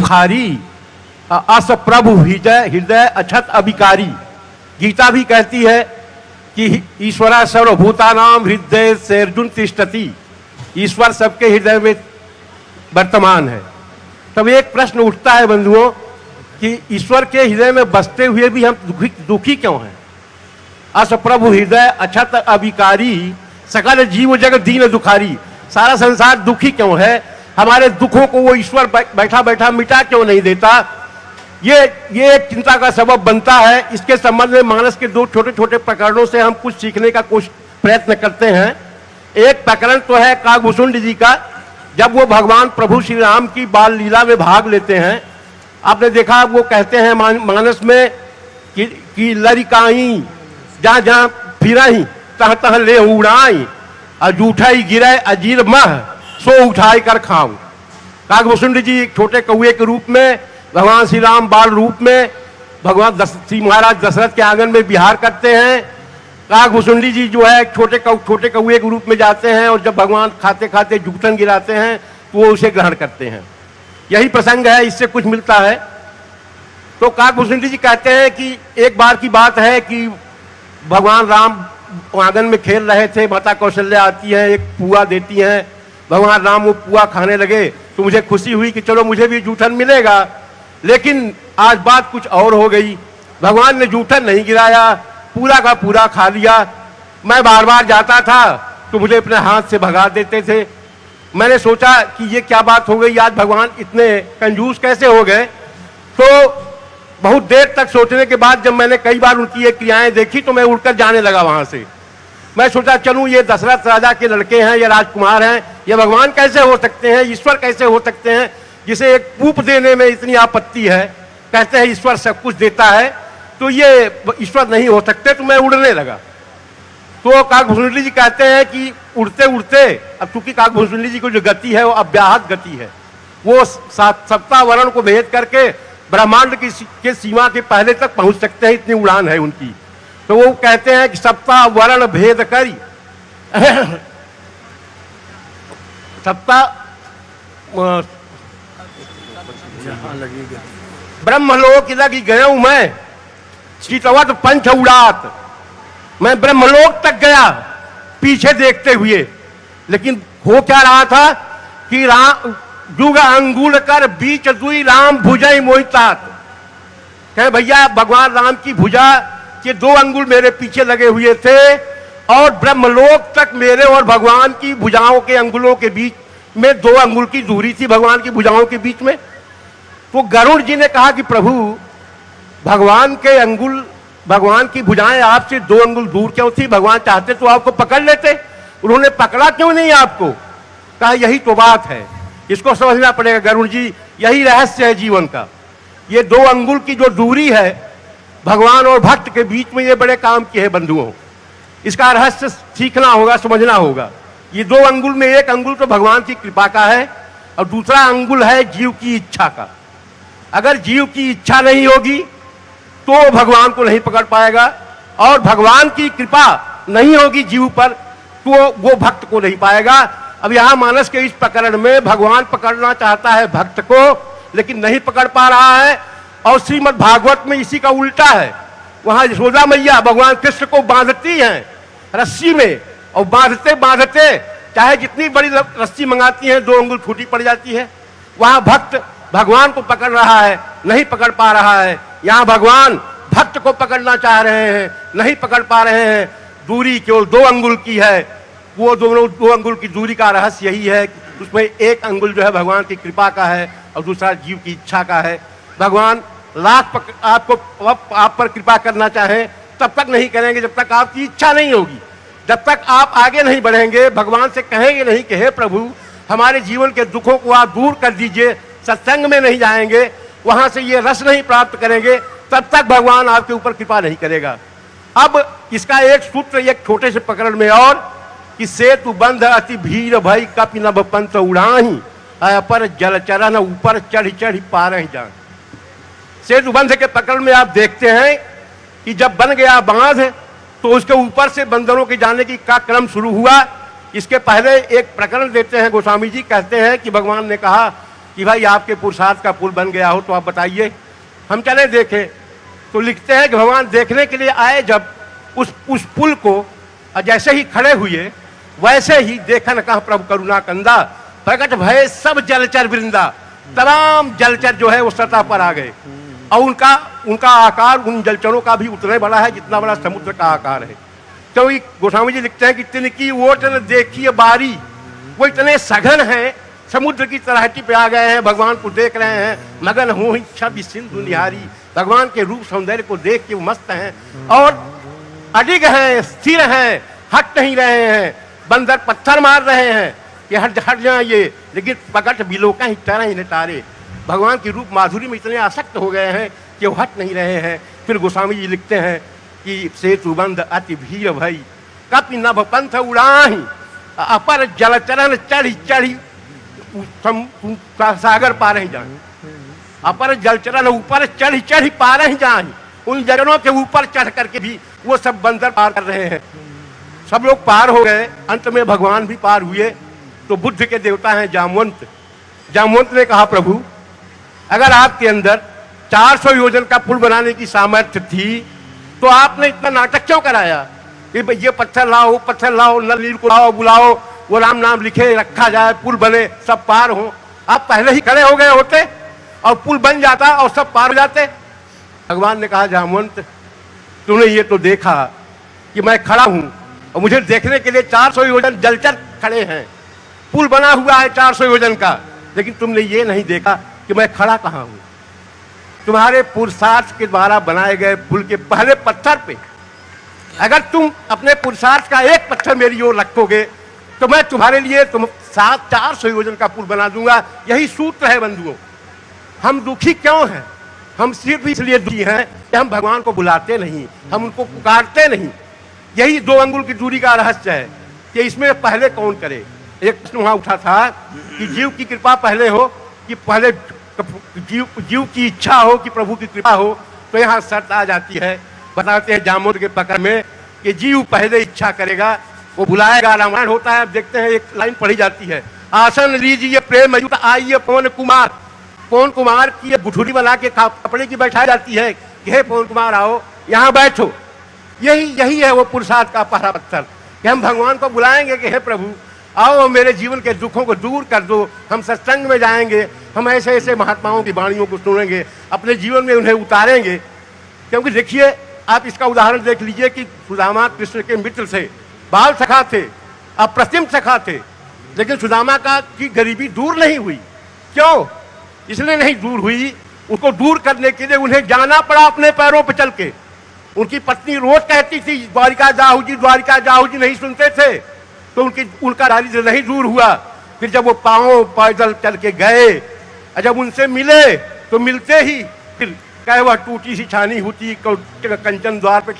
दुखारी अस प्रभु हृदय हृदय अछत अभिकारी। गीता भी कहती है कि ईश्वरा सर्वभूतानाम हृदय से अर्जुन तिष्ठति, ईश्वर सबके हृदय में वर्तमान है। तब एक प्रश्न उठता है बंधुओं कि ईश्वर के हृदय में बसते हुए भी हम दुखी क्यों हैं? अस प्रभु हृदय अछत अभिकारी, सकल जीव जगत दीन दुखारी। सारा संसार दुखी क्यों है? हमारे दुखों को वो ईश्वर बैठा बैठा मिटा क्यों नहीं देता? ये एक चिंता का सबब बनता है। इसके संबंध में मानस के दो छोटे छोटे प्रकरणों से हम कुछ सीखने का प्रयत्न करते हैं। एक प्रकरण तो है काकभूषुंड जी का, जब वो भगवान प्रभु श्री राम की बाल लीला में भाग लेते हैं। आपने देखा वो कहते हैं मानस में कि लरिकाई जहाँ जहाँ फिरही तह तह ले उड़ाई, अजूठाई गिरे अजीर मह सो उठाई कर खाऊं। काकभूषुंड जी एक छोटे कौए के रूप में, भगवान श्री राम बाल रूप में भगवान श्री महाराज दशरथ के आंगन में विहार करते हैं। काकभूषुंडी जी जो है छोटे कौए के रूप में जाते हैं और जब भगवान खाते खाते जूठन गिराते हैं तो वो उसे ग्रहण करते हैं। यही प्रसंग है, इससे कुछ मिलता है। तो काकभूषुंडी जी कहते हैं कि एक बार की बात है कि भगवान राम आंगन में खेल रहे थे, माता कौशल्या आती है, एक पुआ देती हैं, भगवान राम वो पुआ खाने लगे तो मुझे खुशी हुई कि चलो मुझे भी जूठन मिलेगा। लेकिन आज बात कुछ और हो गई, भगवान ने जूठन नहीं गिराया, पूरा का पूरा खा लिया। मैं बार बार जाता था तो मुझे अपने हाथ से भगा देते थे। मैंने सोचा कि ये क्या बात हो गई, आज भगवान इतने कंजूस कैसे हो गए। तो बहुत देर तक सोचने के बाद जब मैंने कई बार उनकी ये क्रियाएं देखी तो मैं उड़कर जाने लगा वहां से। मैं सोचा चलूं, ये दशरथ राजा के लड़के हैं, ये राजकुमार हैं, ये भगवान कैसे हो सकते हैं, ईश्वर कैसे हो सकते हैं, जिसे एक पूप देने में इतनी आपत्ति है। कहते हैं ईश्वर सब कुछ देता है, तो ये ईश्वर नहीं हो सकते। तो मैं उड़ने लगा। तो काकभूषुंडी जी कहते हैं कि उड़ते उड़ते, अब चूंकि काकभूषुंडी जी की जो गति है वो अव्याहत गति है, वो सप्तावरण को भेद करके ब्रह्मांड की सीमा के पहले तक पहुंच सकते हैं, इतनी उड़ान है उनकी। तो वो कहते हैं कि सप्तावरण भेद करी ब्रह्मलोक लगी गया हूं मैं, चितवत पंच उड़ात। मैं ब्रह्मलोक तक गया पीछे देखते हुए, लेकिन हो क्या रहा था कि जुग अंगुल कर बीच दुई राम भुजई मोहितात। कहे भैया भगवान राम की भुजा के 2 अंगुल मेरे पीछे लगे हुए थे और ब्रह्मलोक तक मेरे और भगवान की भुजाओं के अंगुलों के बीच में 2 अंगुल की दूरी थी, भगवान की भुजाओं के बीच में। तो गरुड़ जी ने कहा कि प्रभु भगवान के अंगुल, भगवान की भुजाएं आपसे 2 अंगुल दूर क्यों थी? भगवान चाहते तो आपको पकड़ लेते, उन्होंने पकड़ा क्यों नहीं आपको? कहा यही तो बात है, इसको समझना पड़ेगा गरुड़ जी, यही रहस्य है जीवन का। ये 2 अंगुल की जो दूरी है भगवान और भक्त के बीच में, ये बड़े काम की है बंधुओं। इसका रहस्य सीखना होगा, समझना होगा। ये 2 अंगुल में एक अंगुल तो भगवान की कृपा का है और दूसरा अंगुल है जीव की इच्छा का। अगर जीव की इच्छा नहीं होगी तो भगवान को नहीं पकड़ पाएगा, और भगवान की कृपा नहीं होगी जीव पर तो वो भक्त को नहीं पाएगा। अब यहां मानस के इस प्रकरण में भगवान पकड़ना चाहता है भक्त को, लेकिन नहीं पकड़ पा रहा है। और श्रीमद् भागवत में इसी का उल्टा है। वहां यशोदा मैया भगवान कृष्ण को बांधती हैं रस्सी में, और बांधते बांधते चाहे जितनी बड़ी रस्सी मंगाती हैं 2 अंगुल फूटी पड़ जाती है। वहां भक्त भगवान को पकड़ रहा है, नहीं पकड़ पा रहा है। यहाँ भगवान भक्त को पकड़ना चाह रहे हैं, नहीं पकड़ पा रहे हैं। दूरी केवल 2 अंगुल की है। वो दोनों 2 अंगुल की दूरी का रहस्य यही है, उसमें एक अंगुल जो है भगवान की कृपा का है और दूसरा जीव की इच्छा का है। भगवान लाख आपको आप पर कृपा करना चाहें तब तक नहीं करेंगे जब तक आपकी इच्छा नहीं होगी। जब तक आप आगे नहीं बढ़ेंगे, भगवान से कहेंगे नहीं कि हे प्रभु हमारे जीवन के दुखों को आप दूर कर दीजिए, सत्संग में नहीं जाएंगे, वहां से ये रस नहीं प्राप्त करेंगे, तब तक भगवान आपके ऊपर कृपा नहीं करेगा। अब इसका एक सूत्र एक छोटे से प्रकरण में और कि सेतु बंध अति भीड़ भई कपि नभ पंथ उड़ाही, पर जल चरण ऊपर चढ़ चढ़ पार जान। सेतु बंध के प्रकरण में आप देखते हैं कि जब बन गया बांध तो उसके ऊपर से बंदरों के जाने की का क्रम शुरू हुआ। इसके पहले एक प्रकरण देते हैं गोस्वामी जी, कहते हैं कि भगवान ने कहा कि भाई आपके पुरुषार्थ का पुल बन गया हो तो आप बताइए, हम चले देखें। तो लिखते हैं कि भगवान देखने के लिए आए जब उस पुल को, और जैसे ही खड़े हुए वैसे ही देखन कहा प्रभु करुणा कंदा, प्रकट भय सब जलचर वृंदा। तमाम जलचर जो है वो सतह पर आ गए और उनका आकार उन जलचरों का भी उतना बड़ा है जितना बड़ा समुद्र का आकार है। तो गोस्वामी जी लिखते हैं कि तिनकी ओट न देखिए बारी, वो इतने सघन हैं, समुद्र की तलहटी पे आ गए हैं, भगवान को देख रहे हैं, मगन हो छवि सिंधु निहारी। भगवान के रूप सौंदर्य को देख के वो मस्त हैं और अडिग हैं, स्थिर हैं, हट नहीं रहे हैं। बंदर पत्थर मार रहे हैं कि हट जाइए, लेकिन प्रकट बिलोका ही तरह ही तारे। भगवान की रूप माधुरी में इतने आसक्त हो गए हैं कि वो हट नहीं रहे हैं। फिर गोस्वामी जी लिखते हैं कि सेतुबंध अति भीर भई, कपि नभ पंथ उड़ाही, अपर जलचरण चढ़ी चढ़ी सागर पार ही जाए। अपर जलचरण ऊपर चढ़ी चढ़ी पार ही जाए। उन जगनों के ऊपर चढ़ करके भी वो सब बंदर पार कर रहे हैं। सब लोग पार हो गए, अंत में भगवान भी पार हुए। तो बुद्ध के देवता हैं जामवंत। जामवंत ने कहा प्रभु अगर आपके अंदर 400 योजन का पुल बनाने की सामर्थ्य थी तो आपने इतना नाटक क्यों कराया? ये पत्थर लाओ, नल नील को लाओ, बुलाओ, वो राम नाम लिखे रखा जाए, पुल बने, सब पार हो। आप पहले ही खड़े हो गए होते और पुल बन जाता और सब पार हो जाते। भगवान ने कहा जामवंत तूने ये तो देखा कि मैं खड़ा हूं और मुझे देखने के लिए 400 योजन जलचर खड़े हैं, पुल बना हुआ है 400 योजन का, लेकिन तुमने ये नहीं देखा कि मैं खड़ा कहां हूं। तुम्हारे पुरुषार्थ के द्वारा बनाए गए पुल के पहले पत्थर पे अगर तुम अपने पुरुषार्थ का एक पत्थर मेरी ओर रखोगे तो मैं तुम्हारे लिए 400 योजन का पुल बना दूंगा। यही सूत्र है बंधुओं। हम दुखी क्यों हैं? हम सिर्फ इसलिए दुखी हैं कि हम भगवान को बुलाते नहीं, हम उनको पुकारते नहीं। यही 2 अंगुल की दूरी का रहस्य है कि इसमें पहले कौन करे। एक प्रश्न वहां उठा था कि जीव की कृपा पहले हो कि पहले जीव की इच्छा हो कि प्रभु की कृपा हो। तो यहाँ शर्त आ जाती है, बताते हैं जामवंत के पकड़ में कि जीव पहले इच्छा करेगा, वो बुलाएगा। रामायण होता है, अब देखते हैं एक लाइन पढ़ी जाती है, आसन लीजिए प्रेम युक्त आइए पवन कुमार। पवन कुमार की गुठुरी बना के कपड़े की बैठाई जाती है कि हे पवन कुमार आओ यहाँ बैठो। यही है वो पुरुषार्थ का पहला पत्थर कि हम भगवान को बुलाएंगे कि हे प्रभु आओ मेरे जीवन के दुखों को दूर कर दो। हम सत्संग में जाएंगे, हम ऐसे ऐसे महात्माओं की वाणियों को सुनेंगे, अपने जीवन में उन्हें उतारेंगे। क्योंकि देखिए आप इसका उदाहरण देख लीजिए कि सुदामा कृष्ण के मित्र थे, बाल सखा थे, अप्रतिम सखा थे, लेकिन सुदामा की गरीबी दूर नहीं हुई। क्यों? इसलिए नहीं दूर हुई, उसको दूर करने के लिए उन्हें जाना पड़ा अपने पैरों पर चल के। उनकी पत्नी रोज कहती थी द्वारिका जाओ जी, नहीं सुनते थे, तो उनका दारिद्र्य नहीं दूर हुआ। फिर जब वो पांव पैदल चल के गए, जब उनसे मिले तो मिलते ही फिर कहे वह टूटी सी छानी होती कंचन द्वार पे